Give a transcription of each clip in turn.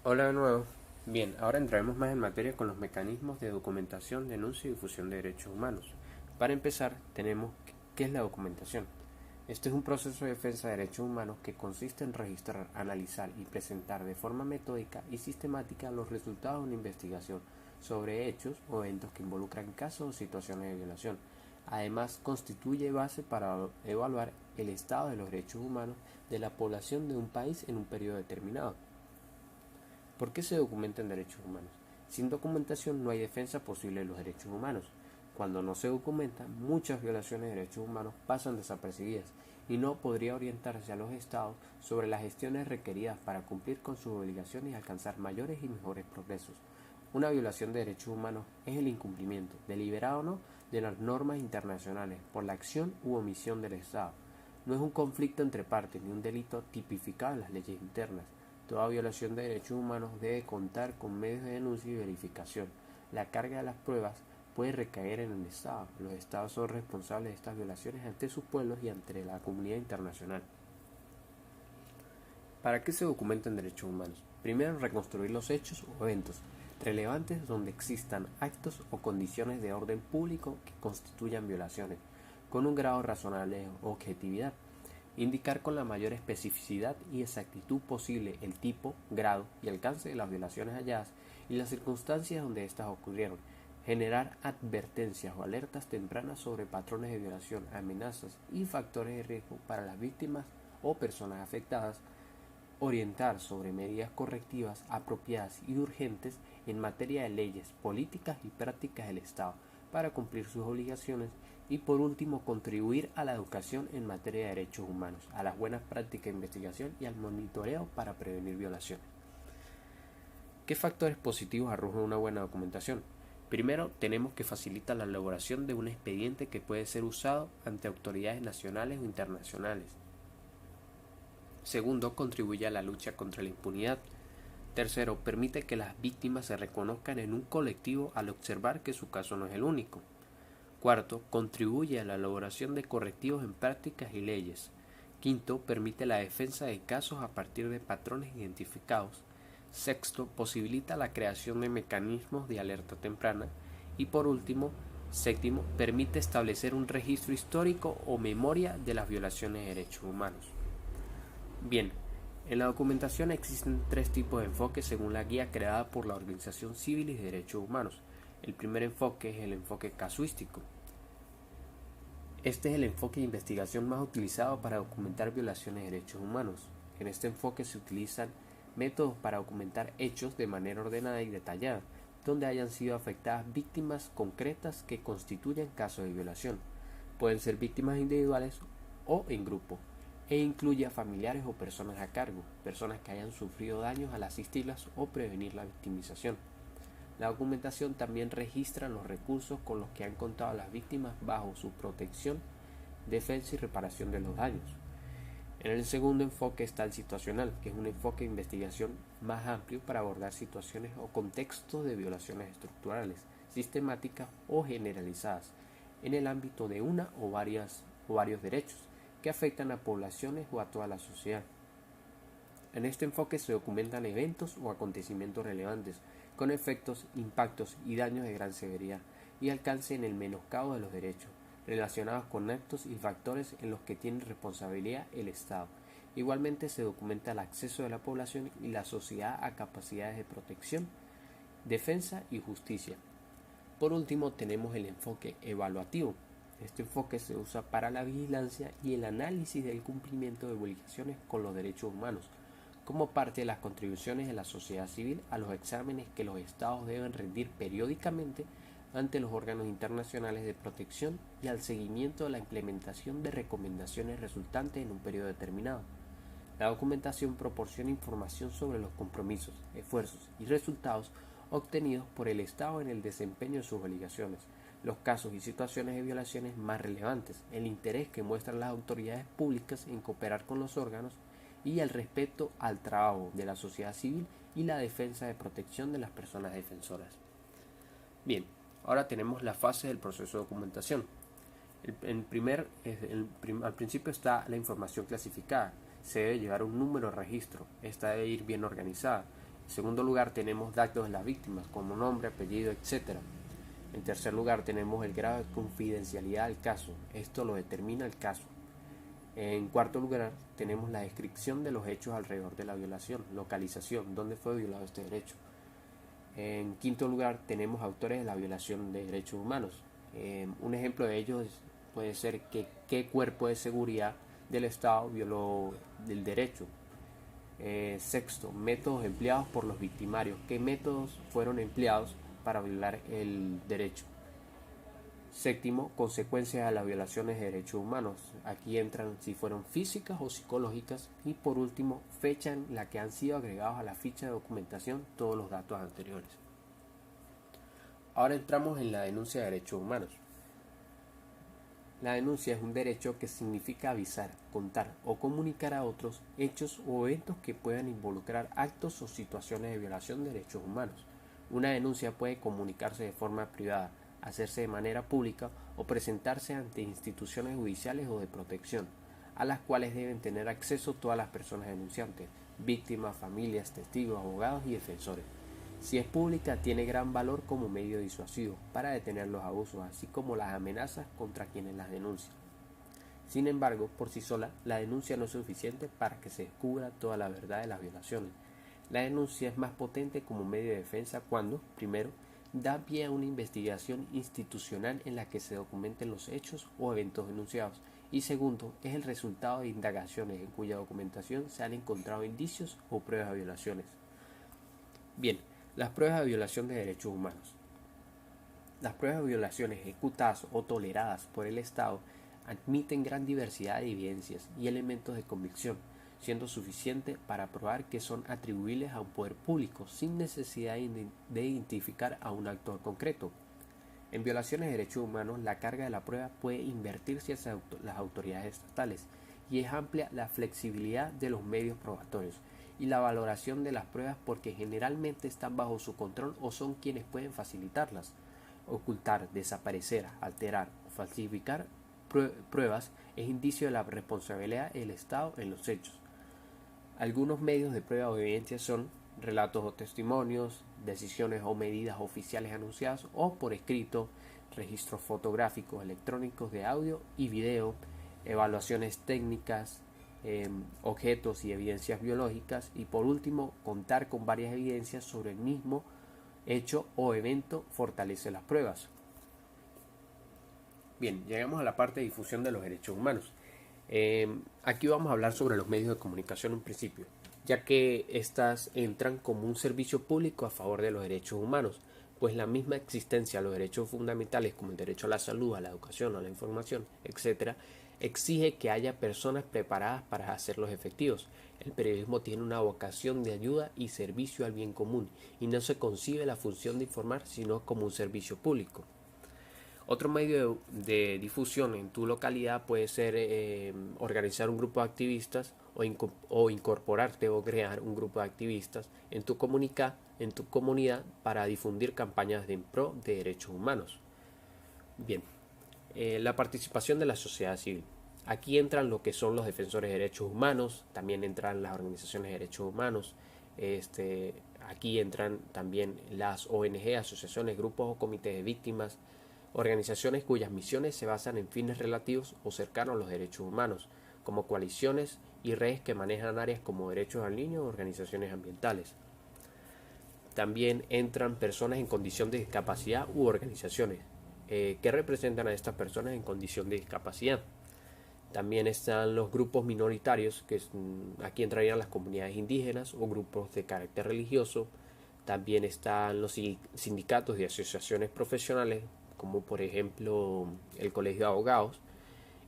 Hola de nuevo. Bien, ahora entraremos más en materia con los mecanismos de documentación, denuncia y difusión de derechos humanos. Para empezar, tenemos qué es la documentación. Este es un proceso de defensa de derechos humanos que consiste en registrar, analizar y presentar de forma metódica y sistemática los resultados de una investigación sobre hechos o eventos que involucran casos o situaciones de violación. Además, constituye base para evaluar el estado de los derechos humanos de la población de un país en un periodo determinado. ¿Por qué se documentan derechos humanos? Sin documentación no hay defensa posible de los derechos humanos. Cuando no se documentan, muchas violaciones de derechos humanos pasan desapercibidas y no podría orientarse a los estados sobre las gestiones requeridas para cumplir con sus obligaciones y alcanzar mayores y mejores progresos. Una violación de derechos humanos es el incumplimiento, deliberado o no, de las normas internacionales por la acción u omisión del Estado. No es un conflicto entre partes ni un delito tipificado en las leyes internas. Toda violación de derechos humanos debe contar con medios de denuncia y verificación. La carga de las pruebas puede recaer en el Estado. Los Estados son responsables de estas violaciones ante sus pueblos y ante la comunidad internacional. ¿Para qué se documentan derechos humanos? Primero, reconstruir los hechos o eventos relevantes donde existan actos o condiciones de orden público que constituyan violaciones, con un grado razonable de objetividad. Indicar con la mayor especificidad y exactitud posible el tipo, grado y alcance de las violaciones halladas y las circunstancias donde éstas ocurrieron. Generar advertencias o alertas tempranas sobre patrones de violación, amenazas y factores de riesgo para las víctimas o personas afectadas. Orientar sobre medidas correctivas apropiadas y urgentes en materia de leyes, políticas y prácticas del Estado para cumplir sus obligaciones y por último contribuir a la educación en materia de derechos humanos, a las buenas prácticas de investigación y al monitoreo para prevenir violaciones. ¿Qué factores positivos arroja una buena documentación? Primero, tenemos que facilita la elaboración de un expediente que puede ser usado ante autoridades nacionales o internacionales. Segundo, contribuye a la lucha contra la impunidad. Tercero, permite que las víctimas se reconozcan en un colectivo al observar que su caso no es el único. Cuarto, contribuye a la elaboración de correctivos en prácticas y leyes. Quinto, permite la defensa de casos a partir de patrones identificados. Sexto, posibilita la creación de mecanismos de alerta temprana. Y por último, séptimo, permite establecer un registro histórico o memoria de las violaciones de derechos humanos. Bien, en la documentación existen tres tipos de enfoques según la guía creada por la Organización Civil y de Derechos Humanos. El primer enfoque es el enfoque casuístico. Este es el enfoque de investigación más utilizado para documentar violaciones de derechos humanos. En este enfoque se utilizan métodos para documentar hechos de manera ordenada y detallada, donde hayan sido afectadas víctimas concretas que constituyen casos de violación. Pueden ser víctimas individuales o en grupo, e incluye a familiares o personas a cargo, personas que hayan sufrido daños al asistirlas o prevenir la victimización. La documentación también registra los recursos con los que han contado las víctimas bajo su protección, defensa y reparación de los daños. En el segundo enfoque está el situacional, que es un enfoque de investigación más amplio para abordar situaciones o contextos de violaciones estructurales, sistemáticas o generalizadas, en el ámbito de una o varios derechos, que afectan a poblaciones o a toda la sociedad. En este enfoque se documentan eventos o acontecimientos relevantes, con efectos, impactos y daños de gran severidad y alcance en el menoscabo de los derechos, relacionados con actos y factores en los que tiene responsabilidad el Estado. Igualmente se documenta el acceso de la población y la sociedad a capacidades de protección, defensa y justicia. Por último tenemos el enfoque evaluativo. Este enfoque se usa para la vigilancia y el análisis del cumplimiento de obligaciones con los derechos humanos, como parte de las contribuciones de la sociedad civil a los exámenes que los estados deben rendir periódicamente ante los órganos internacionales de protección y al seguimiento de la implementación de recomendaciones resultantes en un periodo determinado. La documentación proporciona información sobre los compromisos, esfuerzos y resultados obtenidos por el Estado en el desempeño de sus obligaciones, los casos y situaciones de violaciones más relevantes, el interés que muestran las autoridades públicas en cooperar con los órganos y el respeto al trabajo de la sociedad civil y la defensa de protección de las personas defensoras. Bien, ahora tenemos la fase del proceso de documentación. Al principio está la información clasificada. Se debe llevar un número de registro. Esta debe ir bien organizada. En segundo lugar tenemos datos de las víctimas, como nombre, apellido, etc. En tercer lugar tenemos el grado de confidencialidad del caso. Esto lo determina el caso. En cuarto lugar tenemos la descripción de los hechos alrededor de la violación, localización, dónde fue violado este derecho. En quinto lugar tenemos autores de la violación de derechos humanos. Un ejemplo de ello puede ser que qué cuerpo de seguridad del Estado violó el derecho. Sexto, métodos empleados por los victimarios. ¿Qué métodos fueron empleados para violar el derecho? Séptimo, consecuencias de las violaciones de derechos humanos. Aquí entran si fueron físicas o psicológicas. Y por último, fecha en la que han sido agregados a la ficha de documentación todos los datos anteriores. Ahora entramos en la denuncia de derechos humanos. La denuncia es un derecho que significa avisar, contar o comunicar a otros hechos o eventos que puedan involucrar actos o situaciones de violación de derechos humanos. Una denuncia puede comunicarse de forma privada, hacerse de manera pública o presentarse ante instituciones judiciales o de protección, a las cuales deben tener acceso todas las personas denunciantes, víctimas, familias, testigos, abogados y defensores. Si es pública, tiene gran valor como medio disuasivo para detener los abusos, así como las amenazas contra quienes las denuncian. Sin embargo, por sí sola, la denuncia no es suficiente para que se descubra toda la verdad de las violaciones. La denuncia es más potente como medio de defensa cuando, primero, da pie a una investigación institucional en la que se documenten los hechos o eventos denunciados, y segundo, es el resultado de indagaciones en cuya documentación se han encontrado indicios o pruebas de violaciones. Bien, las pruebas de violación de derechos humanos. Las pruebas de violaciones ejecutadas o toleradas por el Estado admiten gran diversidad de evidencias y elementos de convicción, siendo suficiente para probar que son atribuibles a un poder público sin necesidad de identificar a un actor concreto. En violaciones de derechos humanos, la carga de la prueba puede invertirse hacia las autoridades estatales y es amplia la flexibilidad de los medios probatorios y la valoración de las pruebas porque generalmente están bajo su control o son quienes pueden facilitarlas. Ocultar, desaparecer, alterar o falsificar pruebas es indicio de la responsabilidad del Estado en los hechos. Algunos medios de prueba o evidencia son relatos o testimonios, decisiones o medidas oficiales anunciadas o por escrito, registros fotográficos, electrónicos de audio y video, evaluaciones técnicas, objetos y evidencias biológicas y por último contar con varias evidencias sobre el mismo hecho o evento fortalece las pruebas. Bien, llegamos a la parte de difusión de los derechos humanos. Aquí vamos a hablar sobre los medios de comunicación en principio, ya que éstas entran como un servicio público a favor de los derechos humanos, pues la misma existencia de los derechos fundamentales como el derecho a la salud, a la educación, a la información, etc., exige que haya personas preparadas para hacerlos efectivos. El periodismo tiene una vocación de ayuda y servicio al bien común y no se concibe la función de informar sino como un servicio público. Otro medio de difusión en tu localidad puede ser organizar un grupo de activistas o incorporarte o crear un grupo de activistas en tu comunidad para difundir campañas en pro de derechos humanos. Bien, la participación de la sociedad civil. Aquí entran lo que son los defensores de derechos humanos, también entran las organizaciones de derechos humanos, aquí entran también las ONG, asociaciones, grupos o comités de víctimas, organizaciones cuyas misiones se basan en fines relativos o cercanos a los derechos humanos, como coaliciones y redes que manejan áreas como derechos al niño o organizaciones ambientales. También entran personas en condición de discapacidad u organizaciones que representan a estas personas en condición de discapacidad. También están los grupos minoritarios, que aquí entrarían las comunidades indígenas o grupos de carácter religioso. También están los sindicatos y asociaciones profesionales, como por ejemplo el Colegio de Abogados.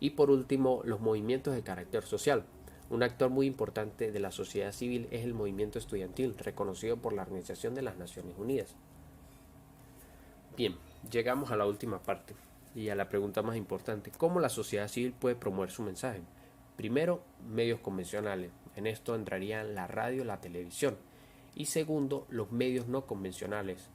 Y por último, los movimientos de carácter social. Un actor muy importante de la sociedad civil es el movimiento estudiantil, reconocido por la Organización de las Naciones Unidas. Bien, llegamos a la última parte y a la pregunta más importante: ¿cómo la sociedad civil puede promover su mensaje? Primero, medios convencionales. En esto entrarían la radio y la televisión. Y segundo, los medios no convencionales.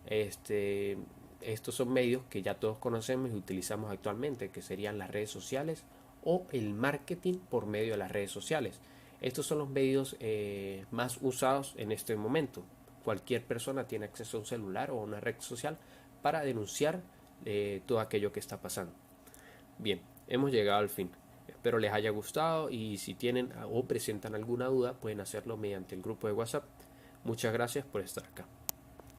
Estos son medios que ya todos conocemos y utilizamos actualmente, que serían las redes sociales o el marketing por medio de las redes sociales. Estos son los medios más usados en este momento. Cualquier persona tiene acceso a un celular o a una red social para denunciar todo aquello que está pasando. Bien, hemos llegado al fin. Espero les haya gustado y si tienen o presentan alguna duda pueden hacerlo mediante el grupo de WhatsApp. Muchas gracias por estar acá.